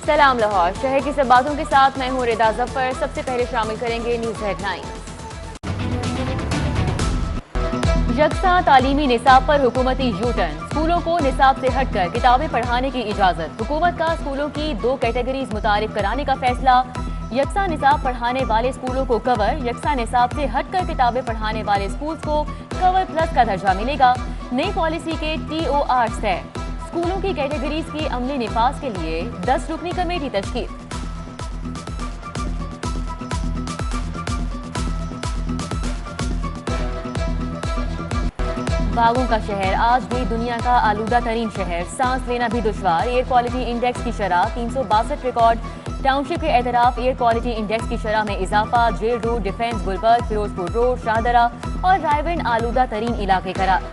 सलाम लाहौर। शहर की सब बातों के साथ मैं हूँ रिदा जफर। सबसे पहले शामिल करेंगे न्यूज हेडलाइंस। यकसा तालीमी निसाब पर हुकूमती यू टर्न। स्कूलों को निसाब से हटकर किताबें पढ़ाने की इजाजत। हुकूमत का स्कूलों की 2 कैटेगरीज मुतारिफ कराने का फैसला। यकसा निसाब पढ़ाने वाले स्कूलों को कवर, यकसा निसाब से हटकर किताबें पढ़ाने वाले स्कूल्स को कवर प्लस का दर्जा मिलेगा। नई पॉलिसी के TORs तय। स्कूलों की कैटेगरीज की अमली निफाज के लिए 10 रुकनी कमेटी तश्कील। बागों का शहर आज भी दुनिया का आलूदा तरीन शहर। सांस लेना भी दुश्वार। एयर क्वालिटी इंडेक्स की शरह 362 रिकॉर्ड। टाउनशिप के एतराफ एयर क्वालिटी इंडेक्स की शरह में इजाफा। Jail road, defence, Gulberg, Ferozepur road, Shahdara और रायविंड आलूदा तरीन इलाके करार।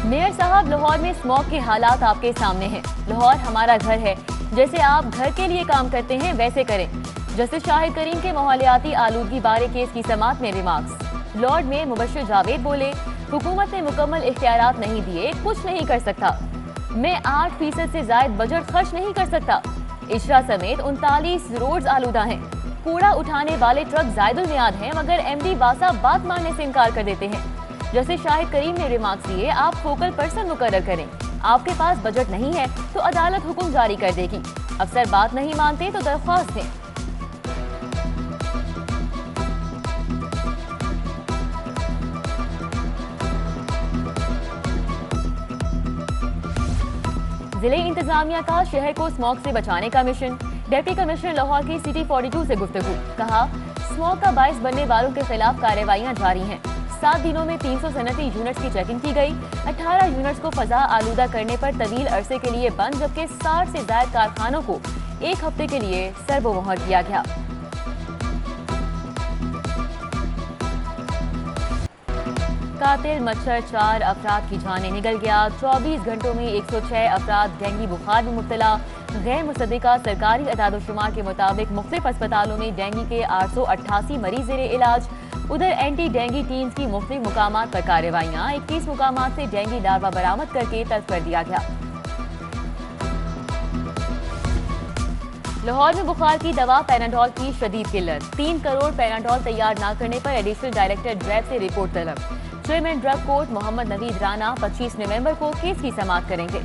मेयर साहब, लाहौर में स्मॉग के हालात आपके सामने हैं। लाहौर हमारा घर है। जैसे आप घर के लिए काम करते हैं वैसे करें। जस्टिस शाहिद करीम के माहौलियाती आलूदगी बारे केस की समाअत में रिमार्क्स। लॉर्ड में मुबश्शिर जावेद बोले, हुकूमत ने मुकम्मल इख्तियारात नहीं दिए, कुछ नहीं कर सकता। मैं 8% से जायद बजट खर्च नहीं कर सकता। इशरा समेत 39 रोड्स आलूदा हैं। कूड़ा उठाने वाले ट्रक जायदुल मियाद हैं, मगर MD बासा बात मानने से इनकार कर देते हैं। जैसे शाहिद करीम ने रिमार्क्स दिए, आप फोकल पर्सन मुकर्रर करें। आपके पास बजट नहीं है तो अदालत हुक्म जारी कर देगी। अफसर बात नहीं मानते तो दरख्वास्त दें। जिले इंतजामिया का शहर को स्मॉग से बचाने का मिशन। डिप्टी कमिश्नर लाहौर की सिटी 42 से गुफ्तगू। कहा, स्मॉग का बाइस बनने वालों के खिलाफ कार्रवाइयां जारी हैं। 7 दिनों में 300 सनती यूनिट्स की चेकिंग की गई। 18 यूनिट्स को फजा आलूदा करने पर तवील अरसे के लिए बंद, जबकि 60 से ज्यादा कारखानों को 1 हफ्ते के लिए सरबोमोहर किया गया। कातिल मच्छर 4 अफराद की जानें निगल गया। 24 घंटों में 106 अफराद डेंगू बुखार में मुब्तला। गैर मुसद्दिका सरकारी अदाद-ओ-शुमार के मुताबिक मुख्तलिफ अस्पतालों में डेंगू के 888 मरीज जेरे इलाज। उधर एंटी डेंगी टीम्स की मुख्तलिफ मुकामात पर कार्रवाइयां। 21 मुकामात से डेंगी लार्वा बरामद करके तलब कर दिया गया। लाहौर में बुखार की दवा पैनाडोल की शदीद किल्लत। 3 करोड़ पैनाडोल तैयार न करने पर एडिशनल डायरेक्टर ड्रैब से रिपोर्ट तलब। Chairman drug court Mohammad Naveed Rana 25 November को केस की समाअत करेंगे।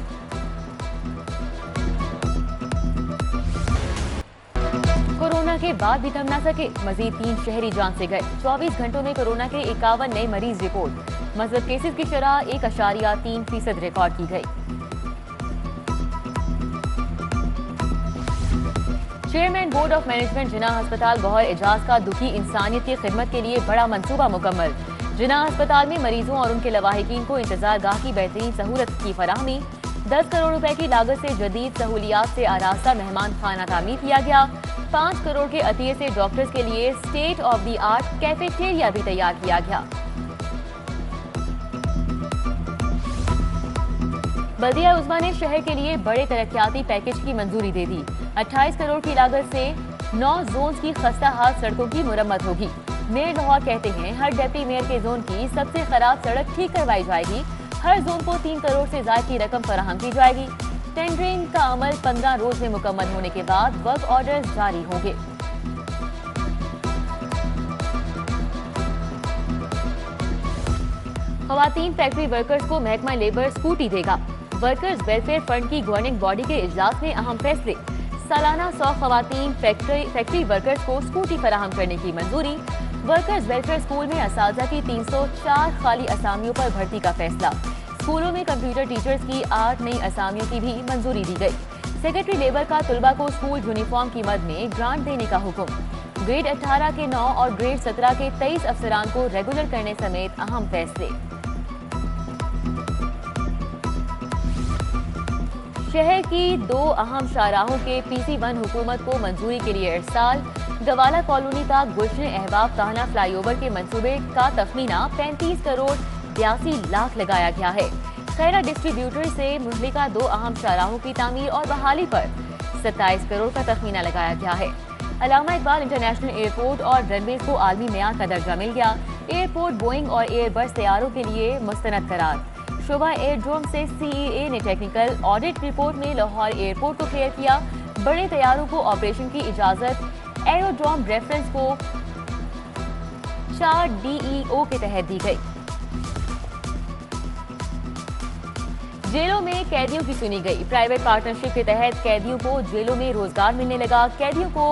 कोरोना के बाद भी थम ना सके, मजीद 3 शहरी जान से गए। 24 घंटों में कोरोना के 51 नए मरीज रिपोर्ट। मजहब केसेस की शरह 1.3% रिकॉर्ड की गई। चेयरमैन बोर्ड ऑफ मैनेजमेंट जिन्ना अस्पताल गौहर एजाज का दुखी इंसानियत की खिदमत के लिए बड़ा मंसूबा मुकम्मल। जिन्ना अस्पताल में मरीजों और उनके लवाहिकीन को इंतजार गाह की बेहतरीन सहूलत की फराहमी। 10 करोड़ रुपए की लागत से जदीद सहूलियात से आरास्ता मेहमान खाना तामीर किया गया। 5 करोड़ के अतिये से डॉक्टर्स के लिए state of the art cafeteria भी तैयार किया गया। बल्दिया उस्मा ने शहर के लिए बड़े तरक्याती पैकेज की मंजूरी दे दी। 28 करोड़ की लागत से 9 जोन्स की खस्ता हाल सड़कों की मुरम्मत होगी। मेयर लाहौर कहते हैं, हर डिप्टी मेयर के जोन की सबसे खराब सड़क ठीक करवाई जाएगी। हर जोन को 3 करोड़ से ज्यादा की रकम फराहम की जाएगी। टेंडरिंग का अमल 15 रोज में मुकम्मल होने के बाद वर्क ऑर्डर्स जारी होंगे। खवातीन फैक्ट्री वर्कर्स को महकमा लेबर स्कूटी देगा। वर्कर्स वेलफेयर फंड की गवर्निंग बॉडी के इजलास में अहम फैसले। सालाना 100 खवातीन फैक्ट्री वर्कर्स को स्कूटी फराहम करने की मंजूरी। वर्कर्स वेलफेयर स्कूल में असातिज़ा की 304 खाली असामियों पर भर्ती का फैसला। स्कूलों में कंप्यूटर टीचर्स की 8 नई असामियों की भी मंजूरी दी गई। सेक्रेटरी लेबर का तलबा को स्कूल यूनिफॉर्म की मद में ग्रांट देने का हुक्म। ग्रेड 18 के 9 और ग्रेड 17 के 23 अफसरान को रेगुलर करने समेत अहम फैसले। शहर की 2 अहम शाहराहों के PC1 हुकूमत को मंजूरी के लिए इरसाल। गवाला कॉलोनी का गुलशन अहबाब ताना फ्लाईओवर के मंसूबे का तखमीना 35 करोड़ 82 लाख लगाया गया है। खैरा डिस्ट्रीब्यूटर से मुहलिका 2 अहम शाहराहों की तामीर और बहाली पर 27 करोड़ का तखमीना लगाया गया है। अल्लामा इकबाल इंटरनेशनल एयरपोर्ट और रनवेज को आलमी मेयार का दर्जा मिल गया। एयरपोर्ट बोइंग और एयरबस तैयारों के लिए मुस्तनद करार। शोभा एयरड्रोम से सीईए ने टेक्निकल ऑडिट रिपोर्ट में लाहौर एयरपोर्ट को क्लियर किया। बड़े तैयारों को ऑपरेशन की इजाजत एयरड्रोम रेफरेंस को 4 DEO के तहत दी गई। जेलों में कैदियों की सुनी गई। प्राइवेट पार्टनरशिप के तहत कैदियों को जेलों में रोजगार मिलने लगा। कैदियों को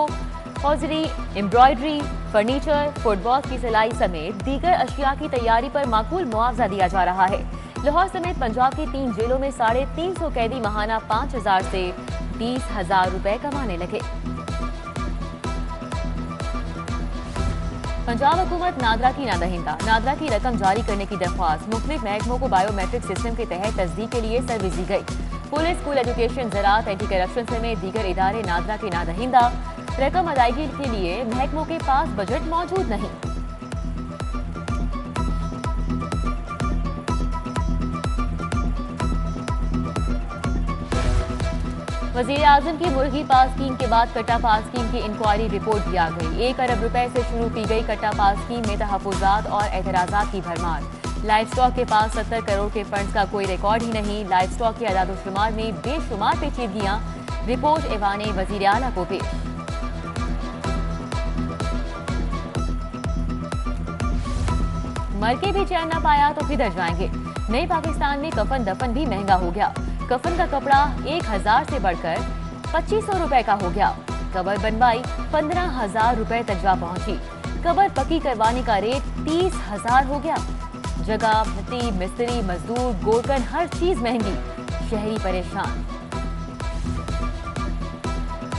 हौजरी, एम्ब्रॉयडरी, फर्नीचर, फुटबॉल की सिलाई समेत दीगर अशिया की तैयारी पर माकूल मुआवजा दिया जा रहा है। लाहौर समेत पंजाब की 3 जेलों में 350 कैदी माहाना 5,000 से 20,000 रुपए कमाने लगे। पंजाब हुकूमत नादरा की नादहिंदा। नादरा की रकम जारी करने की दरख्वास्त मुख्तलिफ महकमों को बायोमेट्रिक सिस्टम के तहत तस्दीक के लिए सर्विस दी गई। पुलिस, स्कूल एजुकेशन, ज़राअत, एंटी करप्शन समेत दीगर इदारे नादरा के नादहिंदा। रकम अदायगी के लिए महकमों के पास बजट मौजूद नहीं। वज़ीर आज़म की मुर्गी पास स्कीम के बाद कट्टा पास स्कीम की इंक्वायरी रिपोर्ट भी आ गई। 1 अरब रुपए से शुरू की गई कट्टा पास स्कीम में तहफ़्फ़ुज़ात और एतराज़ात की भरमार। लाइफ स्टॉक के पास 70 करोड़ के फंड्स का कोई रिकॉर्ड ही नहीं। लाइफ स्टॉक के अदाद-ओ-शुमार में बेशुमार पेचीदगियां। रिपोर्ट ऐवान वज़ीर आला को पेश। मर के भी चैन न पाया तो किधर जाएंगे। नए पाकिस्तान में कफन दफन भी महंगा हो गया। कफन का कपड़ा 1,000 से बढ़कर 2,500 रुपए का हो गया। कबर बनवाई 15,000 रुपए तक जा पहुंची। कबर पक्की करवाने का रेट 30,000 हो गया। जगह, भट्टी, मिस्त्री, मजदूर, गोरकन, हर चीज महंगी। शहरी परेशान।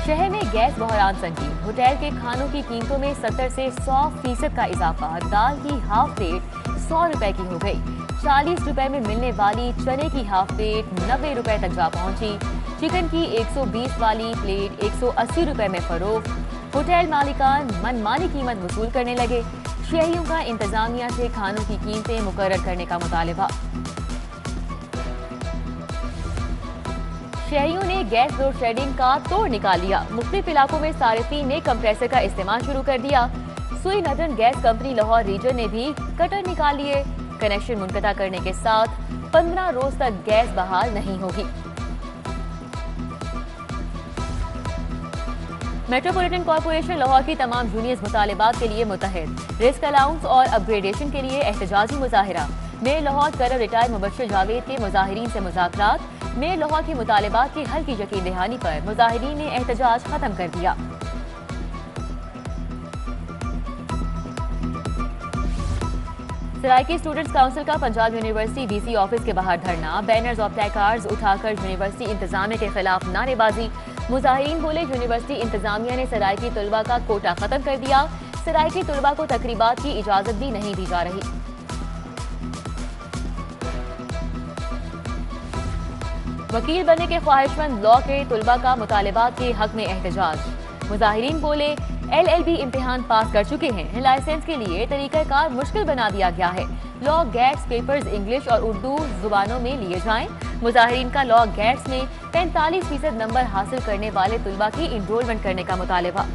शहर में गैस बहरान संगीन। होटल के खानों की कीमतों में 70 से 100% का इजाफा। दाल की हाफ प्लेट 100 रुपए की हो गई। 40 रुपए में मिलने वाली चने की हाफ प्लेट 90 रुपए तक जा पहुंची। चिकन की 120 वाली प्लेट 180 रुपए में फरोख्त। होटल मालिकान मनमानी कीमत वसूल करने लगे। शहरियों का इंतजामिया से खानों की कीमतें मुकर्रर करने का मुतालिबा। शहरियों ने गैस लोड शेडिंग का तोड़ निकाल लिया। मुख्तलिफ इलाकों में सारिफीन ने कंप्रेसर का इस्तेमाल शुरू कर दिया। Sui northern gas company Lahore region ने भी कटर निकाल लिए। कनेक्शन मुनक़ता करने के साथ 15 रोज तक गैस बहाल नहीं होगी। मेट्रोपॉलिटन कॉरपोरेशन लाहौर की तमाम जूनियर्स मुतालिबात के लिए मुतहद। रिस्क अलाउंस और अपग्रेडेशन के लिए एहतजाजी मुजाहिरा। मेयर लाहौर करब रिटायर्ड मुबश्शिर जावेद के मुजाहिरीन से मुज़ाकरात। मेयर लाहौर की मुतालिबात की हल की यकीन दहानी पर मुजाहिरीन ने एहतजाज खत्म कर दिया। सरायकी स्टूडेंट्स काउंसिल का पंजाब यूनिवर्सिटी VC ऑफिस के बाहर धरना। बैनर्स और प्लेकार्ड्स उठाकर यूनिवर्सिटी इंतजामिया के खिलाफ नारेबाजी। मुजाहिरीन बोले यूनिवर्सिटी इंतजामिया ने सरायकी तलबा का कोटा खत्म कर दिया। सरायकी तलबा को तकरीबात की इजाजत भी नहीं दी जा रही। वकील बनने के ख्वाहिशमंद लॉ के तलबा का मुतालिबात के हक में एहतजाज। मुजाहिरीन बोले LLB इम्तिहान पास कर चुके हैं। लाइसेंस के लिए तरीक़ाकार मुश्किल बना दिया गया है। लॉ गैट्स पेपर्स इंग्लिश और उर्दू जुबानों में लिए जाएं। मुजाहिरीन का लॉ गैट्स में 45% नंबर हासिल करने वाले तलबा की इनरोलमेंट करने का मुतालिबा।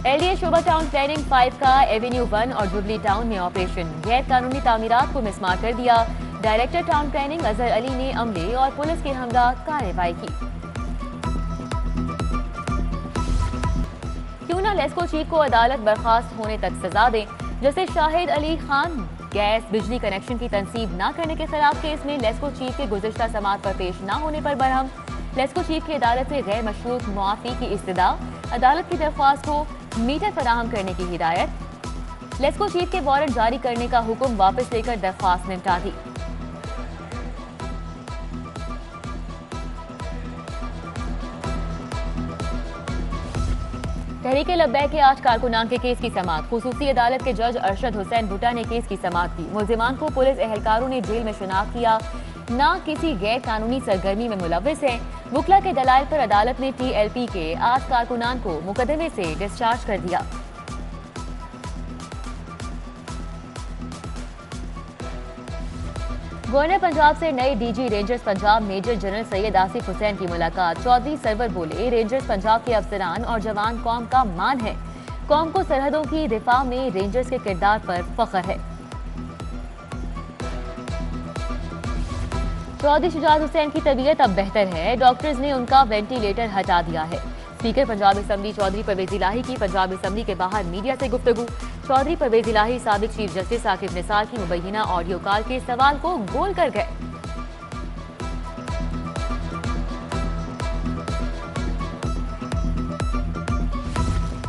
LDA शोभा टाउन प्लानिंग 5 का एवेन्यू 1 और जुबली टाउन में ऑपरेशन। गैर कानूनी तामीरात को मिसमार कर दिया। Director town planning Azhar Ali ने अमले और पुलिस के हमरा कार्रवाई की। क्यों ना लेस्को चीफ को अदालत बर्खास्त होने तक सजा दें। जस्टिस शाहिद अली खान गैस बिजली कनेक्शन की तनसीब न करने के खिलाफ केस में लेस्को चीफ के गुज़िश्ता समाअत पर पेश न होने पर बरहम। लेस्को चीफ की अदालत से गैर मशरूत मुआफ़ी की इस्तदा। अदालत की दरख्वास्त को मीटर फराहम करने की हिदायत। लेस्को चीफ के वारंट जारी करने का हुक्म वापस लेकर दरख्वास्त निपटा दी। तहरीक लब्बैक के 8 कारकुनान के केस की समाअत। खुसूसी अदालत के जज अरशद हुसैन भुट्टा ने केस की समाअत की। मुल्जिमान को पुलिस एहलकारों ने जेल में शनाख्त किया। ना किसी गैर कानूनी सरगर्मी में मुलव्विस है। वुकला के दलाइल पर अदालत ने TLP के 8 कारकुनान को मुकदमे से डिस्चार्ज कर दिया। गवर्नर पंजाब से नए DG rangers Punjab major general Syed Asif Hussain की मुलाकात। चौधरी सरवर बोले रेंजर्स पंजाब के अफसरान और जवान कौम का मान है। कौम को सरहदों की दिफा में रेंजर्स के किरदार पर फख्र है। चौधरी शुजात हुसैन की तबीयत अब बेहतर है। डॉक्टर्स ने उनका वेंटिलेटर हटा दिया है। स्पीकर पंजाब असेंबली चौधरी परवेज इलाही की पंजाब असेंबली के बाहर मीडिया से गुफ्तगू। चौधरी परवेज इलाही साबिक चीफ जस्टिस साकिब निसार की मुबैना ऑडियो कॉल के सवाल को गोल कर गए।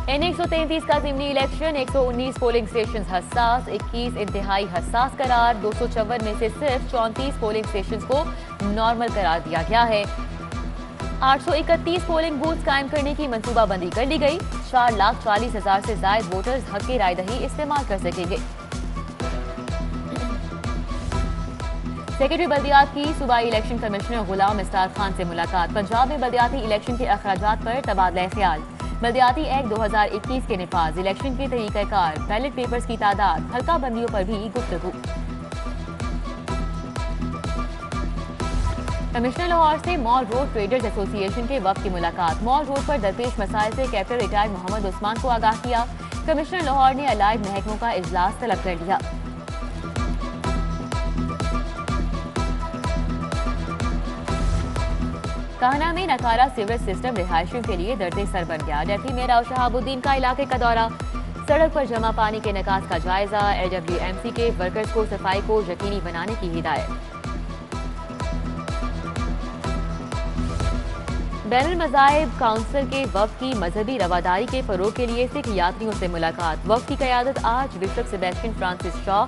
एन 133 का ज़िमनी इलेक्शन, 119 पोलिंग स्टेशन हसास, 21 इंतहाई हसास करार। 254 में से सिर्फ 34 पोलिंग स्टेशन को नॉर्मल करार दिया गया है। 831 पोलिंग बूथ कायम करने की मंसूबाबंदी कर ली गई। 4,40,000 से ज्यादा वोटर्स हक की रायदही इस्तेमाल कर सकेंगे। सेक्रेटरी बल्दियात की सूबाई इलेक्शन कमिश्नर गुलाम इस्तार खान से मुलाकात। पंजाब में बल्दियाती इलेक्शन के अखराजात पर तबादला ख्याल। बल्दियाती एक्ट 2021 के निफाज, इलेक्शन के तरीक़ाकार, बैलेट पेपर्स की तादाद, हल्का बंदियों पर भी गुफ्तगू। कमिश्नर लाहौर से मॉल रोड ट्रेडर्स एसोसिएशन के वफ़द की मुलाकात। मॉल रोड पर दरपेश मसाइल से कैप्टन रिटायर्ड मोहम्मद उस्मान को आगाह किया। कमिश्नर लाहौर ने अलाइड महकमों का इजलास तलब कर लिया। काहना में नकारा सीवरेज सिस्टम रिहायशियों के लिए दर्द सर बन गया। डेप्टी मेयर राव शहाबुद्दीन का इलाके का दौरा। सड़क पर जमा पानी के निकास का जायजा। LWMC के वर्कर्स को सफाई को यकीनी बनाने की हिदायत। बैनुल मज़ाहिब काउंसिल के वफ़द की मजहबी रवादारी के फरोग के लिए सिख यात्रियों से मुलाकात। वफ़द की क़यादत आज बिशप सेबेस्टियन फ्रांसिस शॉ,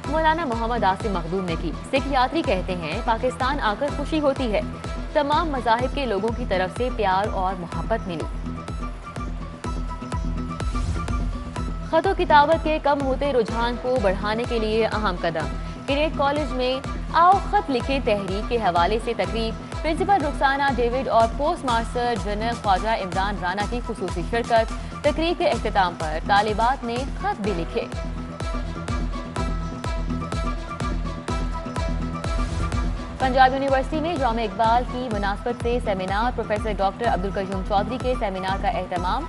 मौलाना मोहम्मद आसिम मखदूम ने की। सिख यात्री कहते हैं पाकिस्तान आकर खुशी होती है। तमाम मज़ाहिब के लोगों की तरफ से प्यार और मोहब्बत मिली। खतो किताबत के कम होते रुझान को बढ़ाने के लिए अहम कदम। किरेट कॉलेज में आओ खत लिखे तहरीक के हवाले से तकरीब। प्रिंसिपल रुखसाना डेविड और post master general Khwaja Imran Rana की खुसूसी शिरकत। तकरीब के इख्तिताम पर तालिबात ने खत भी लिखे। पंजाब यूनिवर्सिटी में यौम इकबाल की मुनासबत से seminar. Professor doctor Abdul Qayyum Chaudhry के सेमिनार का एहतमाम।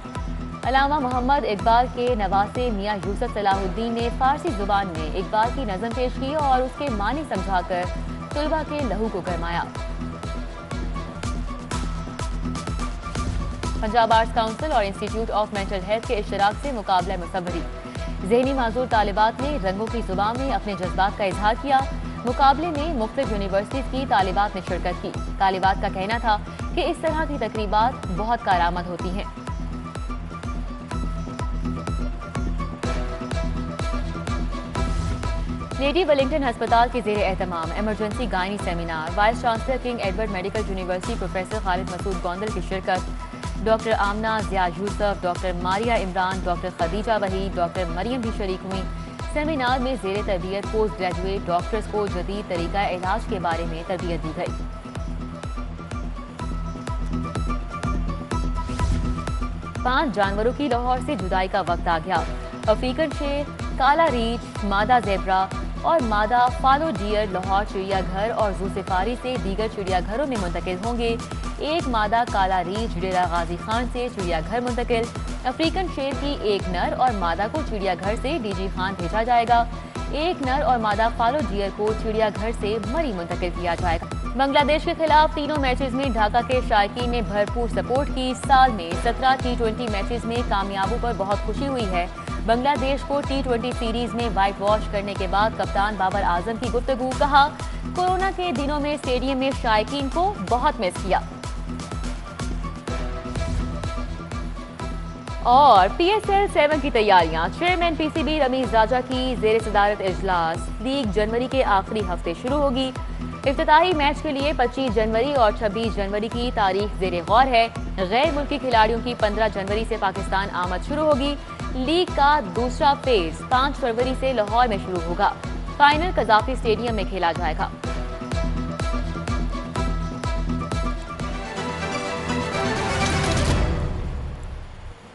अल्लामा मोहम्मद इकबाल के नवासे मियां यूसुफ सलाहुद्दीन ने फारसी जुबान में इकबाल की नज़म पेश की और उसके मानी समझाकर तुलबा के लहू को गरमाया। पंजाब आर्ट्स काउंसिल और इंस्टीट्यूट ऑफ मेंटल हेल्थ के इश्तराक से मुकाबला मुसव्वरी। ज़हनी माजूर तालिबात ने रंगों की जुबान में अपने जज्बात का इजहार किया। मुकाबले में मुख्तलिफ यूनिवर्सिटीज की तालिबात ने शिरकत की। तालिबात का कहना था कि इस तरह की तकरीबात बहुत कारआमद होती हैं। लेडी वेलिंगटन अस्पताल के ज़ेरे एहतमाम एमरजेंसी गायनी सेमिनार। Vice chancellor King Edward medical university professor Khalid Masood Gondal की शिरकत। Doctor Amna Zia Yusuf, doctor Maria Imran, doctor Khadija Waheed, doctor Maryam भी शरीक हुई। सेमिनार में ज़ेरे तरबियत पोस्ट ग्रेजुएट डॉक्टर्स को जदीद तरीका इलाज के बारे में तरबियत दी गई। पांच जानवरों की लाहौर से जुदाई का वक्त आ गया। अफ्रीकन शेर, काला रीछ, मादा जेब्रा और मादा फालो डियर लाहौर चिड़ियाघर और जू सफारी से दीगर चिड़ियाघरों में मुंतकिल होंगे। एक मादा काला रीछ डेरा गाजी खान से चिड़ियाघर मुंतकिल। अफ्रीकन शेर की एक नर और मादा को चिड़ियाघर से डीजी खान भेजा जाएगा। एक नर और मादा फालो डियर को चिड़ियाघर से मरी मुंतकिल किया जाएगा। बांग्लादेश के खिलाफ तीनों मैचेस में ढाका के शायकीन ने भरपूर सपोर्ट की। साल में 17 T20 मैचेस में कामयाबी पर बहुत खुशी हुई है। बांग्लादेश को T20 सीरीज में वाइट वॉश करने के बाद कप्तान बाबर आजम की गुफ्तगू। कहा, कोरोना के दिनों में स्टेडियम में शायकीन को बहुत मिस किया। और PSL 7 की तैयारियां। चेयरमैन PCB रमीज राजा की जेर सदारत इजलास। लीग जनवरी के आखिरी हफ्ते शुरू होगी। इफ्तिताही मैच के लिए 25 जनवरी और 26 जनवरी की तारीख जेर गौर है। गैर मुल्की खिलाड़ियों की 15 जनवरी से पाकिस्तान आमद शुरू होगी। लीग का दूसरा फेज 5 फरवरी से लाहौर में शुरू होगा। फाइनल कजाफी स्टेडियम में खेला जाएगा।